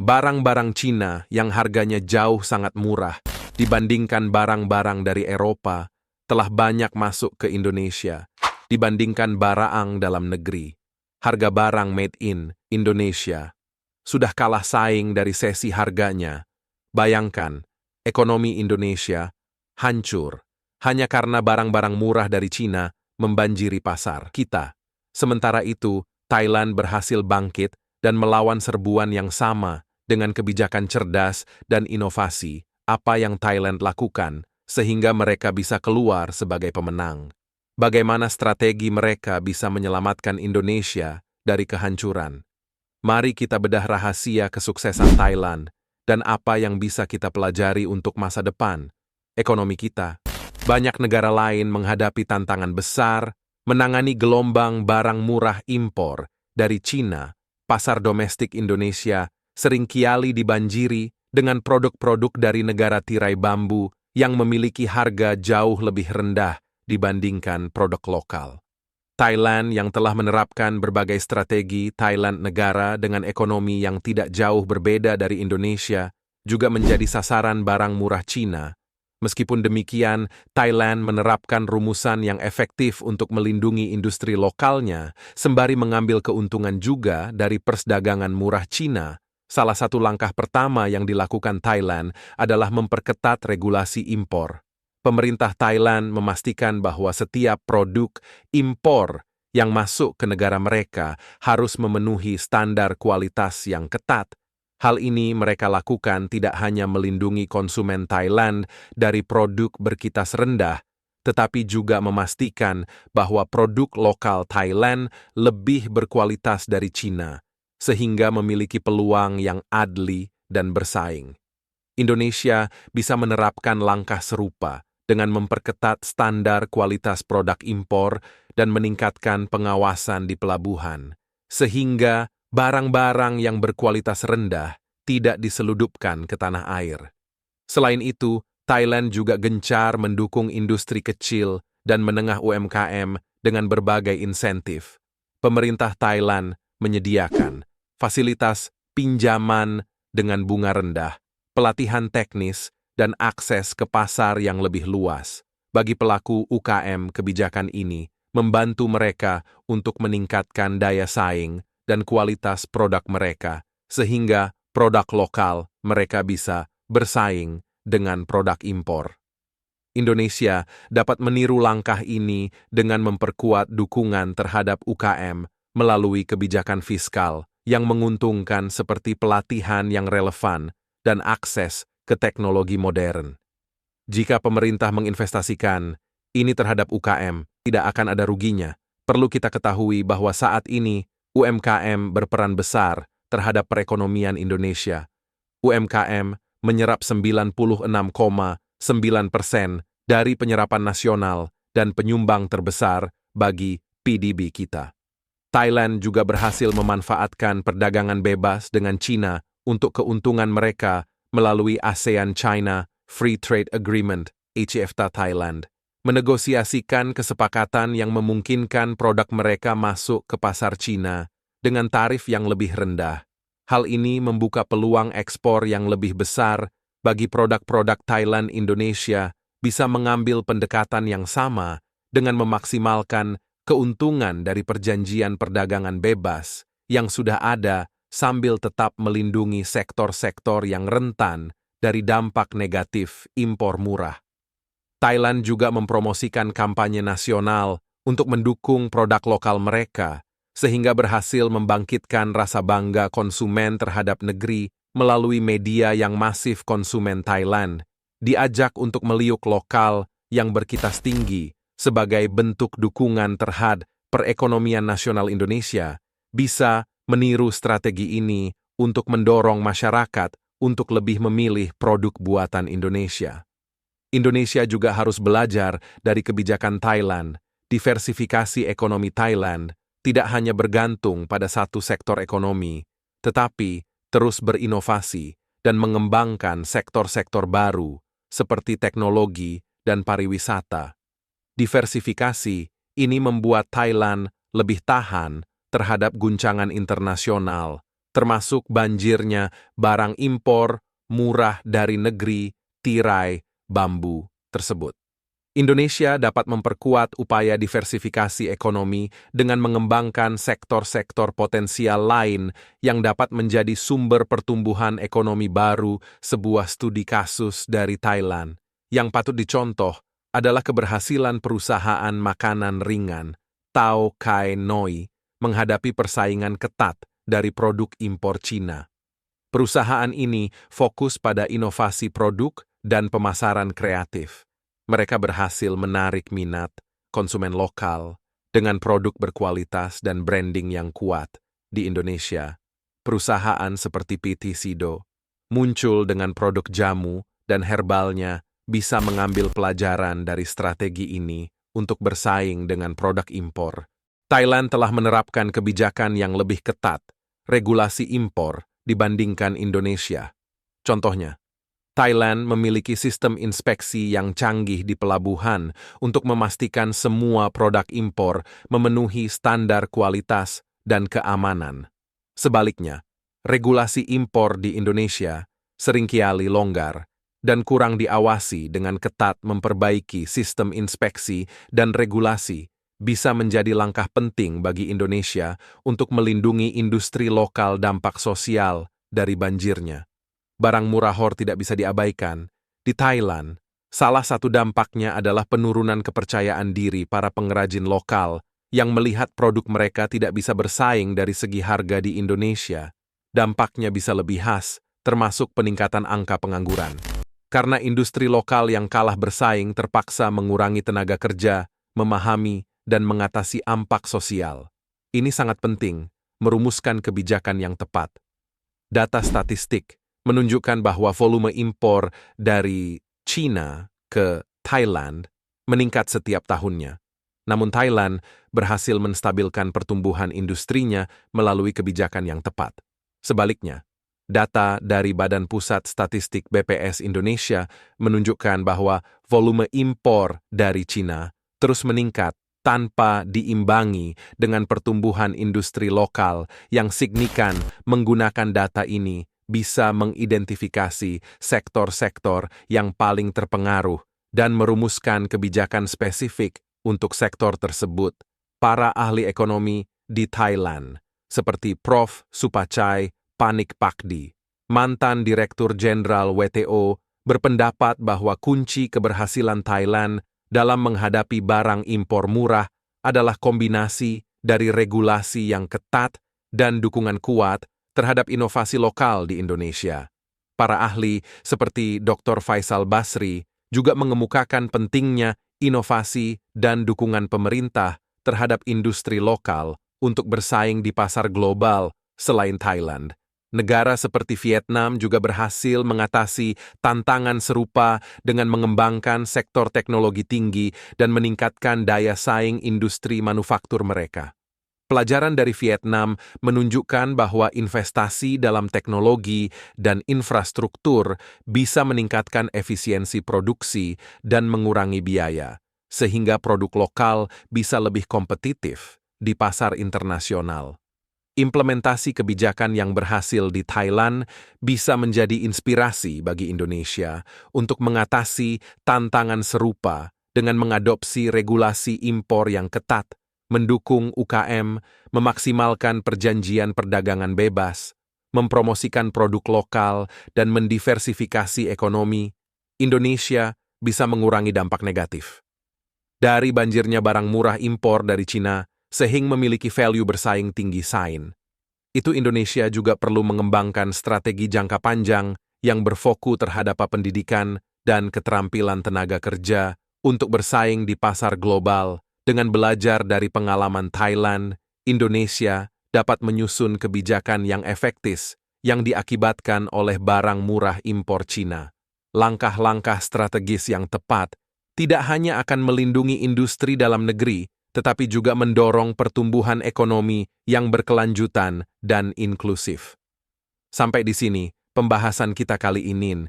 barang-barang Cina yang harganya jauh sangat murah dibandingkan barang-barang dari Eropa telah banyak masuk ke Indonesia dibandingkan barang dalam negeri. Harga barang made in Indonesia sudah kalah saing dari sesi harganya. Bayangkan, ekonomi Indonesia hancur hanya karena barang-barang murah dari Cina membanjiri pasar kita. Sementara itu, Thailand berhasil bangkit dan melawan serbuan yang sama dengan kebijakan cerdas dan inovasi. Apa yang Thailand lakukan sehingga mereka bisa keluar sebagai pemenang? Bagaimana strategi mereka bisa menyelamatkan Indonesia dari kehancuran? Mari kita bedah rahasia kesuksesan Thailand dan apa yang bisa kita pelajari untuk masa depan ekonomi kita. Banyak negara lain menghadapi tantangan besar, menangani gelombang barang murah impor dari Cina. Pasar domestik Indonesia seringkali dibanjiri dengan produk-produk dari negara tirai bambu yang memiliki harga jauh lebih rendah dibandingkan produk lokal. Thailand yang telah menerapkan berbagai strategi, Thailand negara dengan ekonomi yang tidak jauh berbeda dari Indonesia, juga menjadi sasaran barang murah Cina. Meskipun demikian, Thailand menerapkan rumusan yang efektif untuk melindungi industri lokalnya, sembari mengambil keuntungan juga dari perdagangan murah Cina. Salah satu langkah pertama yang dilakukan Thailand adalah memperketat regulasi impor. Pemerintah Thailand memastikan bahwa setiap produk impor yang masuk ke negara mereka harus memenuhi standar kualitas yang ketat. Hal ini mereka lakukan tidak hanya melindungi konsumen Thailand dari produk berkitas rendah, tetapi juga memastikan bahwa produk lokal Thailand lebih berkualitas dari Cina, sehingga memiliki peluang yang adil dan bersaing. Indonesia bisa menerapkan langkah serupa dengan memperketat standar kualitas produk impor dan meningkatkan pengawasan di pelabuhan, sehingga barang-barang yang berkualitas rendah tidak diseludupkan ke tanah air. Selain itu, Thailand juga gencar mendukung industri kecil dan menengah UMKM dengan berbagai insentif. Pemerintah Thailand menyediakan fasilitas pinjaman dengan bunga rendah, pelatihan teknis, dan akses ke pasar yang lebih luas. Bagi pelaku UKM, kebijakan ini membantu mereka untuk meningkatkan daya saing dan kualitas produk mereka, sehingga produk lokal mereka bisa bersaing dengan produk impor. Indonesia dapat meniru langkah ini dengan memperkuat dukungan terhadap UKM melalui kebijakan fiskal yang menguntungkan seperti pelatihan yang relevan dan akses ke teknologi modern. Jika pemerintah menginvestasikan ini terhadap UKM, tidak akan ada ruginya. Perlu kita ketahui bahwa saat ini UMKM berperan besar terhadap perekonomian Indonesia. UMKM menyerap 96,9% dari penyerapan nasional dan penyumbang terbesar bagi PDB kita. Thailand juga berhasil memanfaatkan perdagangan bebas dengan Cina untuk keuntungan mereka melalui ASEAN-China Free Trade Agreement (HFTA) Thailand, menegosiasikan kesepakatan yang memungkinkan produk mereka masuk ke pasar Cina dengan tarif yang lebih rendah. Hal ini membuka peluang ekspor yang lebih besar bagi produk-produk Thailand. Indonesia bisa mengambil pendekatan yang sama dengan memaksimalkan keuntungan dari perjanjian perdagangan bebas yang sudah ada sambil tetap melindungi sektor-sektor yang rentan dari dampak negatif impor murah. Thailand juga mempromosikan kampanye nasional untuk mendukung produk lokal mereka, sehingga berhasil membangkitkan rasa bangga konsumen terhadap negeri melalui media yang masif. Konsumen Thailand diajak untuk meliuk lokal yang berkitas tinggi sebagai bentuk dukungan terhadap perekonomian nasional Indonesia. Bisa meniru strategi ini untuk mendorong masyarakat untuk lebih memilih produk buatan Indonesia. Indonesia juga harus belajar dari kebijakan Thailand. Diversifikasi ekonomi Thailand tidak hanya bergantung pada satu sektor ekonomi, tetapi terus berinovasi dan mengembangkan sektor-sektor baru seperti teknologi dan pariwisata. Diversifikasi ini membuat Thailand lebih tahan terhadap guncangan internasional, termasuk banjirnya barang impor murah dari negeri tirai bambu tersebut. Indonesia dapat memperkuat upaya diversifikasi ekonomi dengan mengembangkan sektor-sektor potensial lain yang dapat menjadi sumber pertumbuhan ekonomi baru. Sebuah studi kasus dari Thailand yang patut dicontoh adalah keberhasilan perusahaan makanan ringan Tao Kai Noi menghadapi persaingan ketat dari produk impor Cina. Perusahaan ini fokus pada inovasi produk dan pemasaran kreatif. Mereka berhasil menarik minat konsumen lokal dengan produk berkualitas dan branding yang kuat di Indonesia. Perusahaan seperti PT Sido muncul dengan produk jamu dan herbalnya bisa mengambil pelajaran dari strategi ini untuk bersaing dengan produk impor. Thailand telah menerapkan kebijakan yang lebih ketat, regulasi impor dibandingkan Indonesia. Contohnya, Thailand memiliki sistem inspeksi yang canggih di pelabuhan untuk memastikan semua produk impor memenuhi standar kualitas dan keamanan. Sebaliknya, regulasi impor di Indonesia seringkali longgar dan kurang diawasi. Dengan ketat memperbaiki sistem inspeksi dan regulasi bisa menjadi langkah penting bagi Indonesia untuk melindungi industri lokal dampak sosial dari banjirnya. Barang murah tidak bisa diabaikan. Di Thailand, salah satu dampaknya adalah penurunan kepercayaan diri para pengrajin lokal yang melihat produk mereka tidak bisa bersaing dari segi harga di Indonesia. Dampaknya bisa lebih khas, termasuk peningkatan angka pengangguran. Karena industri lokal yang kalah bersaing terpaksa mengurangi tenaga kerja, memahami, dan mengatasi ampak sosial. Ini sangat penting, merumuskan kebijakan yang tepat. Data statistik menunjukkan bahwa volume impor dari China ke Thailand meningkat setiap tahunnya. Namun Thailand berhasil menstabilkan pertumbuhan industrinya melalui kebijakan yang tepat. Sebaliknya, data dari Badan Pusat Statistik BPS Indonesia menunjukkan bahwa volume impor dari China terus meningkat tanpa diimbangi dengan pertumbuhan industri lokal yang signifikan. Menggunakan data ini bisa mengidentifikasi sektor-sektor yang paling terpengaruh dan merumuskan kebijakan spesifik untuk sektor tersebut. Para ahli ekonomi di Thailand, seperti Prof. Supachai Panikpakdi, mantan Direktur Jenderal WTO, berpendapat bahwa kunci keberhasilan Thailand dalam menghadapi barang impor murah adalah kombinasi dari regulasi yang ketat dan dukungan kuat terhadap inovasi lokal di Indonesia. Para ahli seperti Dr. Faisal Basri juga mengemukakan pentingnya inovasi dan dukungan pemerintah terhadap industri lokal untuk bersaing di pasar global. Selain Thailand, negara seperti Vietnam juga berhasil mengatasi tantangan serupa dengan mengembangkan sektor teknologi tinggi dan meningkatkan daya saing industri manufaktur mereka. Pelajaran dari Vietnam menunjukkan bahwa investasi dalam teknologi dan infrastruktur bisa meningkatkan efisiensi produksi dan mengurangi biaya, sehingga produk lokal bisa lebih kompetitif di pasar internasional. Implementasi kebijakan yang berhasil di Thailand bisa menjadi inspirasi bagi Indonesia untuk mengatasi tantangan serupa dengan mengadopsi regulasi impor yang ketat, mendukung UKM, memaksimalkan perjanjian perdagangan bebas, mempromosikan produk lokal, dan mendiversifikasi ekonomi. Indonesia bisa mengurangi dampak negatif dari banjirnya barang murah impor dari Cina, sehingga memiliki value bersaing tinggi saing. Itu Indonesia juga perlu mengembangkan strategi jangka panjang yang berfokus terhadap pendidikan dan keterampilan tenaga kerja untuk bersaing di pasar global. Dengan belajar dari pengalaman Thailand, Indonesia dapat menyusun kebijakan yang efektif yang diakibatkan oleh barang murah impor Cina. Langkah-langkah strategis yang tepat tidak hanya akan melindungi industri dalam negeri, tetapi juga mendorong pertumbuhan ekonomi yang berkelanjutan dan inklusif. Sampai di sini pembahasan kita kali ini.